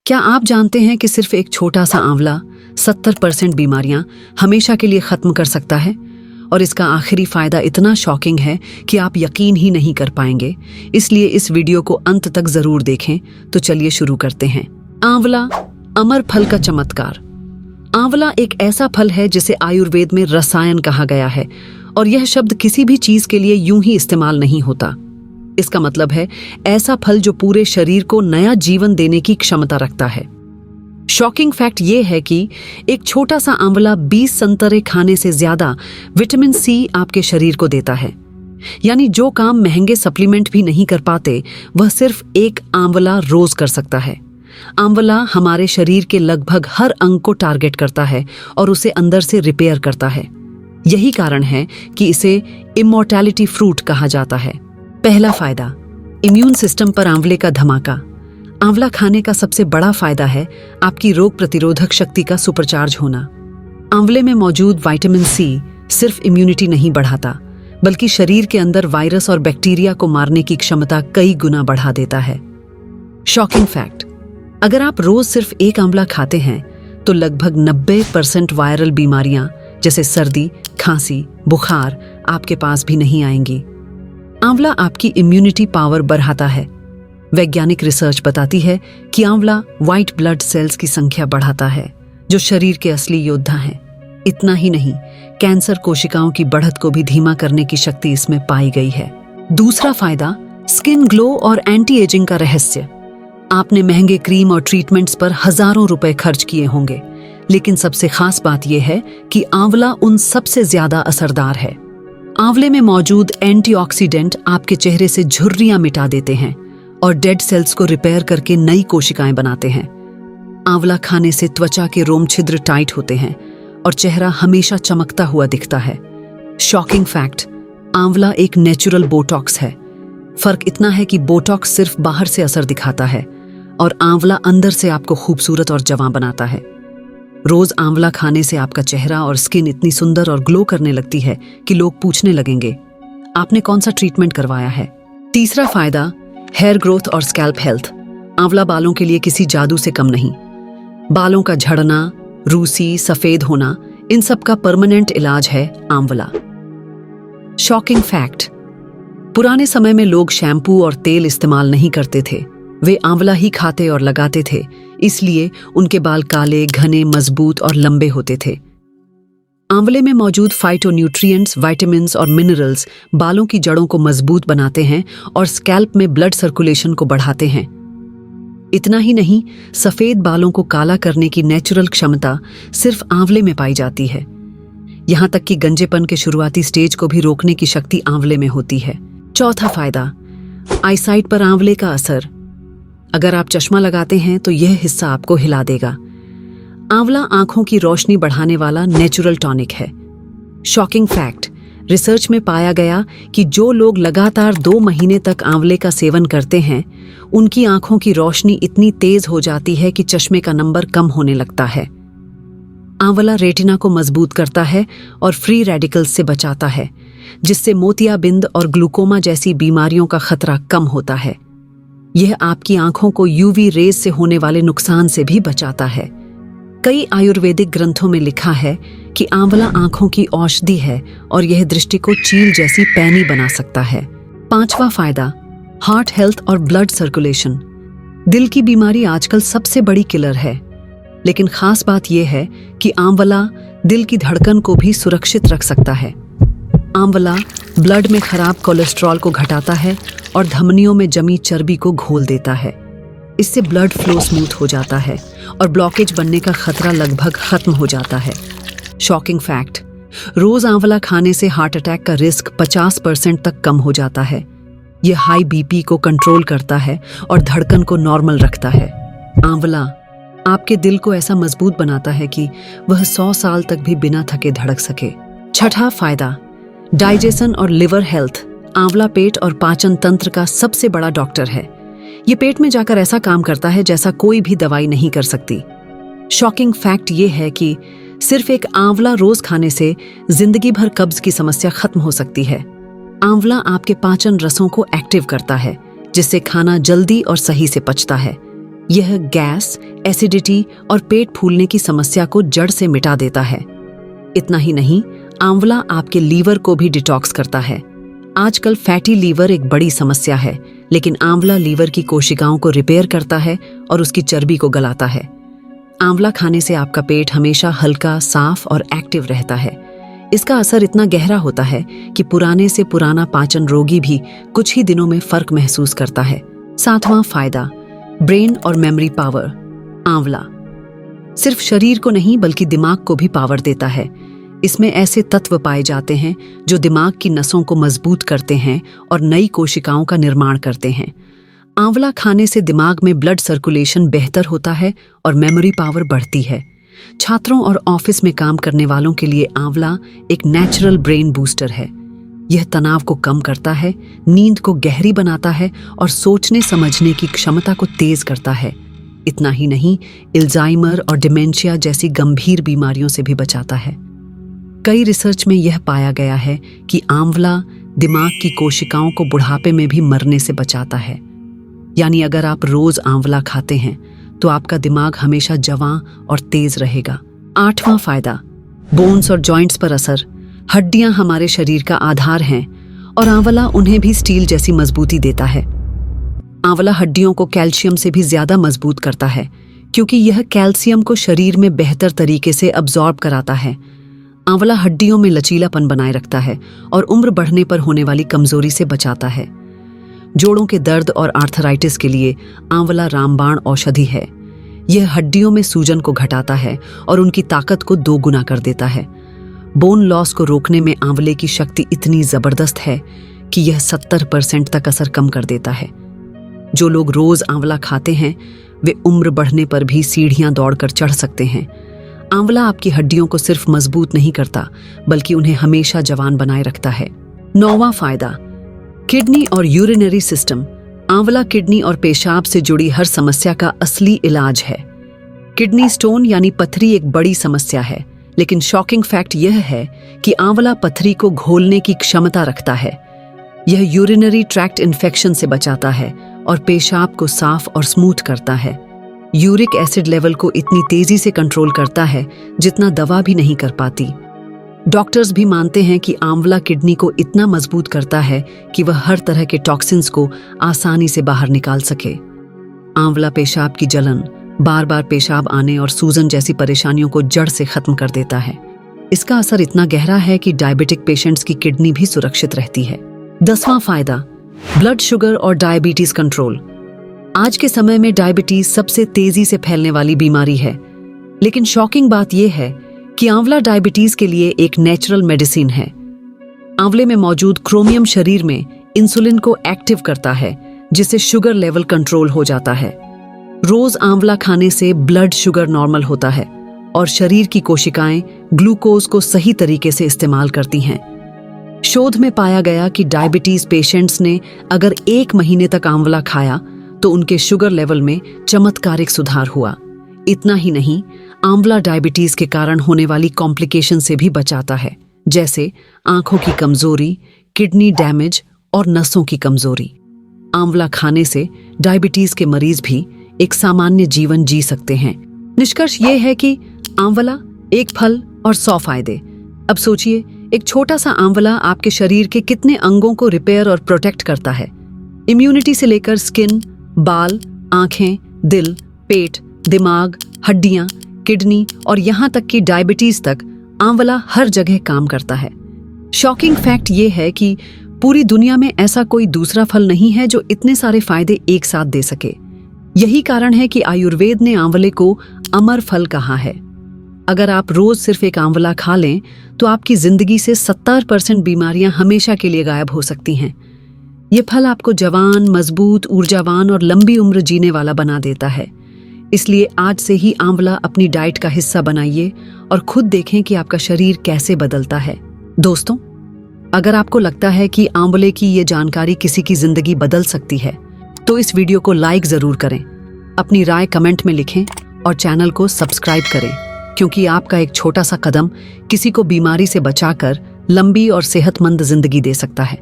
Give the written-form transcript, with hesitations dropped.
क्या आप जानते हैं कि सिर्फ एक छोटा सा आंवला 70% बीमारियां हमेशा के लिए खत्म कर सकता है? और इसका आखिरी फायदा इतना शॉकिंग है कि आप यकीन ही नहीं कर पाएंगे। इसलिए इस वीडियो को अंत तक जरूर देखें। तो चलिए शुरू करते हैं। आंवला, अमर फल का चमत्कार। आंवला एक ऐसा फल है जिसे आयुर्वेद में रसायन कहा गया है, और यह शब्द किसी भी चीज के लिए यूं ही इस्तेमाल नहीं होता। इसका मतलब है ऐसा फल जो पूरे शरीर को नया जीवन देने की क्षमता रखता है। शॉकिंग फैक्ट ये है कि एक छोटा सा आंवला 20 संतरे खाने से ज्यादा विटामिन सी आपके शरीर को देता है। यानी जो काम महंगे सप्लीमेंट भी नहीं कर पाते, वह सिर्फ एक आंवला रोज कर सकता है। आंवला हमारे शरीर के लगभग हर अंग को टारगेट करता है और उसे अंदर से रिपेयर करता है। यही कारण है कि इसे इमॉर्टैलिटी फ्रूट कहा जाता है। पहला फायदा, इम्यून सिस्टम पर आंवले का धमाका। आंवला खाने का सबसे बड़ा फायदा है आपकी रोग प्रतिरोधक शक्ति का सुपरचार्ज होना। आंवले में मौजूद विटामिन सी सिर्फ इम्यूनिटी नहीं बढ़ाता, बल्कि शरीर के अंदर वायरस और बैक्टीरिया को मारने की क्षमता कई गुना बढ़ा देता है। शॉकिंग फैक्ट, अगर आप रोज सिर्फ एक आंवला खाते हैं तो लगभग 90% वायरल बीमारियां जैसे सर्दी, खांसी, बुखार आपके पास भी नहीं आएंगी। आंवला आपकी इम्यूनिटी पावर बढ़ाता है। वैज्ञानिक रिसर्च बताती है कि आंवला व्हाइट ब्लड सेल्स की संख्या बढ़ाता है, जो शरीर के असली योद्धा हैं। इतना ही नहीं, कैंसर कोशिकाओं की बढ़त को भी धीमा करने की शक्ति इसमें पाई गई है। दूसरा फायदा, स्किन ग्लो और एंटी एजिंग का रहस्य। आपने महंगे क्रीम और ट्रीटमेंट्स पर हजारों रुपए खर्च किए होंगे, लेकिन सबसे खास बात यह है कि आंवला उन सबसे ज्यादा असरदार है। आंवले में मौजूद एंटीऑक्सीडेंट आपके चेहरे से झुर्रियां मिटा देते हैं और डेड सेल्स को रिपेयर करके नई कोशिकाएं बनाते हैं। आंवला खाने से त्वचा के रोम छिद्र टाइट होते हैं और चेहरा हमेशा चमकता हुआ दिखता है। शॉकिंग फैक्ट, आंवला एक नेचुरल बोटॉक्स है। फर्क इतना है कि बोटॉक्स सिर्फ बाहर से असर दिखाता है और आंवला अंदर से आपको खूबसूरत और जवां बनाता है। रोज आंवला खाने से आपका चेहरा और स्किन इतनी सुंदर और ग्लो करने लगती है कि लोग पूछने लगेंगे, आपने कौन सा ट्रीटमेंट करवाया है? तीसरा फायदा, हेयर ग्रोथ और स्कैल्प हेल्थ। आंवला बालों के लिए किसी जादू से कम नहीं। बालों का झड़ना, रूसी, सफेद होना, इन सब का परमानेंट इलाज है आंवला। शॉकिंग फैक्ट, पुराने समय में लोग शैम्पू और तेल इस्तेमाल नहीं करते थे। वे आंवला ही खाते और लगाते थे, इसलिए उनके बाल काले, घने, मजबूत और लंबे होते थे। आंवले में मौजूद फाइटोन्यूट्रिएंट्स, विटामिन्स और मिनरल्स बालों की जड़ों को मजबूत बनाते हैं और स्कैल्प में ब्लड सर्कुलेशन को बढ़ाते हैं। इतना ही नहीं, सफेद बालों को काला करने की नेचुरल क्षमता सिर्फ आंवले में पाई जाती है। यहां तक कि गंजेपन के शुरुआती स्टेज को भी रोकने की शक्ति आंवले में होती है। चौथा फायदा, आईसाइट पर आंवले का असर। अगर आप चश्मा लगाते हैं तो यह हिस्सा आपको हिला देगा। आंवला आंखों की रोशनी बढ़ाने वाला नेचुरल टॉनिक है। शॉकिंग फैक्ट, रिसर्च में पाया गया कि जो लोग लगातार 2 महीने तक आंवले का सेवन करते हैं, उनकी आंखों की रोशनी इतनी तेज हो जाती है कि चश्मे का नंबर कम होने लगता है। आंवला रेटिना को मजबूत करता है और फ्री रेडिकल्स से बचाता है, जिससे मोतियाबिंद और ग्लूकोमा जैसी बीमारियों का खतरा कम होता है। यह आपकी आंखों को यूवी रेज से होने वाले नुकसान से भी बचाता है। कई आयुर्वेदिक ग्रंथों में लिखा है कि आंवला आंखों की औषधि है और यह दृष्टि को चील जैसी पैनी बना सकता है। पांचवा फायदा, हार्ट हेल्थ और ब्लड सर्कुलेशन। दिल की बीमारी आजकल सबसे बड़ी किलर है, लेकिन खास बात यह है कि आंवला दिल की धड़कन को भी सुरक्षित रख सकता है। आंवला ब्लड में खराब कोलेस्ट्रॉल को घटाता है और धमनियों में जमी चर्बी को घोल देता है। इससे ब्लड फ्लो स्मूथ हो जाता है और ब्लॉकेज बनने का खतरा लगभग खत्म हो जाता है। शॉकिंग फैक्ट, रोज आंवला खाने से हार्ट अटैक का रिस्क 50% तक कम हो जाता है। यह हाई बीपी को कंट्रोल करता है और धड़कन को नॉर्मल रखता है। आंवला आपके दिल को ऐसा मजबूत बनाता है कि वह 100 साल तक भी बिना थके धड़क सके। छठा फायदा, डाइजेशन और लिवर हेल्थ। आंवला पेट और पाचन तंत्र का सबसे बड़ा डॉक्टर है। ये पेट में जाकर ऐसा काम करता है जैसा कोई भी दवाई नहीं कर सकती। शॉकिंग फैक्ट ये है कि सिर्फ एक आंवला रोज खाने से जिंदगी भर कब्ज की समस्या खत्म हो सकती है। आंवला आपके पाचन रसों को एक्टिव करता है, जिससे खाना जल्दी और सही से पचता है। यह गैस, एसिडिटी और पेट फूलने की समस्या को जड़ से मिटा देता है। इतना ही नहीं, आंवला आपके लीवर को भी डिटॉक्स करता है। आजकल फैटी लीवर एक बड़ी समस्या है, लेकिन आंवला लीवर की कोशिकाओं को रिपेयर करता है और उसकी चर्बी को गलाता है। आंवला खाने से आपका पेट हमेशा हल्का, साफ और एक्टिव रहता है। इसका असर इतना गहरा होता है कि पुराने से पुराना पाचन रोगी भी कुछ ही दिनों में फर्क महसूस करता है। 7वां फायदा, ब्रेन और मेमोरी पावर। आंवला सिर्फ शरीर को नहीं बल्कि दिमाग को भी पावर देता है। इसमें ऐसे तत्व पाए जाते हैं जो दिमाग की नसों को मजबूत करते हैं और नई कोशिकाओं का निर्माण करते हैं। आंवला खाने से दिमाग में ब्लड सर्कुलेशन बेहतर होता है और मेमोरी पावर बढ़ती है। छात्रों और ऑफिस में काम करने वालों के लिए आंवला एक नेचुरल ब्रेन बूस्टर है। यह तनाव को कम करता है, नींद को गहरी बनाता है और सोचने समझने की क्षमता को तेज करता है। इतना ही नहीं, अल्जाइमर और डिमेंशिया जैसी गंभीर बीमारियों से भी बचाता है। कई रिसर्च में यह पाया गया है कि आंवला दिमाग की कोशिकाओं को बुढ़ापे में भी मरने से बचाता है। यानी अगर आप रोज आंवला खाते हैं तो आपका दिमाग हमेशा जवां और तेज रहेगा। 8वां फायदा, बोन्स और जॉइंट्स पर असर। हड्डियां हमारे शरीर का आधार हैं और आंवला उन्हें भी स्टील जैसी मजबूती देता है। आंवला हड्डियों को कैल्शियम से भी ज्यादा मजबूत करता है, क्योंकि यह कैल्शियम को शरीर में बेहतर तरीके से अब्जॉर्ब कराता है। आंवला हड्डियों में लचीलापन बनाए रखता है और उम्र बढ़ने पर होने वाली कमजोरी से बचाता है। जोड़ों के दर्द और आर्थराइटिस के लिए आंवला रामबाण औषधि है। यह हड्डियों में सूजन को घटाता है और उनकी ताकत को 2 गुना कर देता है। बोन लॉस को रोकने में आंवले की शक्ति इतनी जबरदस्त है कि यह 70% तक असर कम कर देता है। जो लोग रोज आंवला खाते हैं वे उम्र बढ़ने पर भी सीढ़ियां दौड़कर चढ़ सकते हैं। आंवला आपकी हड्डियों को सिर्फ मजबूत नहीं करता बल्कि उन्हें हमेशा जवान बनाए रखता है। 9वां फायदा, किडनी और यूरिनरी सिस्टम। आंवला किडनी और पेशाब से जुड़ी हर समस्या का असली इलाज है। किडनी स्टोन यानी पथरी एक बड़ी समस्या है, लेकिन शॉकिंग फैक्ट यह है कि आंवला पथरी को घोलने की क्षमता रखता है। यह यूरिनरी ट्रैक्ट इन्फेक्शन से बचाता है और पेशाब को साफ और स्मूथ करता है। यूरिक एसिड लेवल को इतनी तेजी से कंट्रोल करता है जितना दवा भी नहीं कर पाती। डॉक्टर्स भी मानते हैं कि आंवला किडनी को इतना मजबूत करता है कि वह हर तरह के टॉक्सिन्स को आसानी से बाहर निकाल सके। आंवला पेशाब की जलन, बार बार पेशाब आने और सूजन जैसी परेशानियों को जड़ से खत्म कर देता है। इसका असर इतना गहरा है कि डायबिटिक पेशेंट्स की किडनी भी सुरक्षित रहती है। 10वां फायदा, ब्लड शुगर और डायबिटीज कंट्रोल। आज के समय में डायबिटीज सबसे तेजी से फैलने वाली बीमारी है, लेकिन शॉकिंग बात यह है कि आंवला डायबिटीज के लिए एक नेचुरल मेडिसिन है। आंवले में मौजूद क्रोमियम शरीर में इंसुलिन को एक्टिव करता है, जिससे शुगर लेवल कंट्रोल हो जाता है। रोज आंवला खाने से ब्लड शुगर नॉर्मल होता है और शरीर की कोशिकाएं ग्लूकोज को सही तरीके से इस्तेमाल करती हैं। शोध में पाया गया कि डायबिटीज पेशेंट्स ने अगर 1 महीने तक आंवला खाया तो उनके शुगर लेवल में चमत्कारिक सुधार हुआ। इतना ही नहीं, आंवला डायबिटीज के कारण होने वाली कॉम्प्लिकेशन से भी बचाता है, जैसे आंखों की कमजोरी, किडनी डैमेज और नसों की कमजोरी। आंवला खाने से डायबिटीज के मरीज भी एक सामान्य जीवन जी सकते हैं। निष्कर्ष ये है कि आंवला एक फल और 100 फायदे। अब सोचिए, एक छोटा सा आंवला आपके शरीर के कितने अंगों को रिपेयर और प्रोटेक्ट करता है। इम्यूनिटी से लेकर स्किन, बाल, आंखें, दिल, पेट, दिमाग, हड्डियां, किडनी और यहाँ तक कि डायबिटीज तक आंवला हर जगह काम करता है। शॉकिंग फैक्ट ये है कि पूरी दुनिया में ऐसा कोई दूसरा फल नहीं है जो इतने सारे फायदे एक साथ दे सके। यही कारण है कि आयुर्वेद ने आंवले को अमर फल कहा है। अगर आप रोज सिर्फ एक आंवला खा लें तो आपकी जिंदगी से 70% बीमारियां हमेशा के लिए गायब हो सकती हैं। ये फल आपको जवान, मजबूत, ऊर्जावान और लंबी उम्र जीने वाला बना देता है। इसलिए आज से ही आंवला अपनी डाइट का हिस्सा बनाइए और खुद देखें कि आपका शरीर कैसे बदलता है। दोस्तों, अगर आपको लगता है कि आंवले की ये जानकारी किसी की जिंदगी बदल सकती है तो इस वीडियो को लाइक जरूर करें, अपनी राय कमेंट में लिखें और चैनल को सब्सक्राइब करें, क्योंकि आपका एक छोटा सा कदम किसी को बीमारी से बचाकर लंबी और सेहतमंद जिंदगी दे सकता है।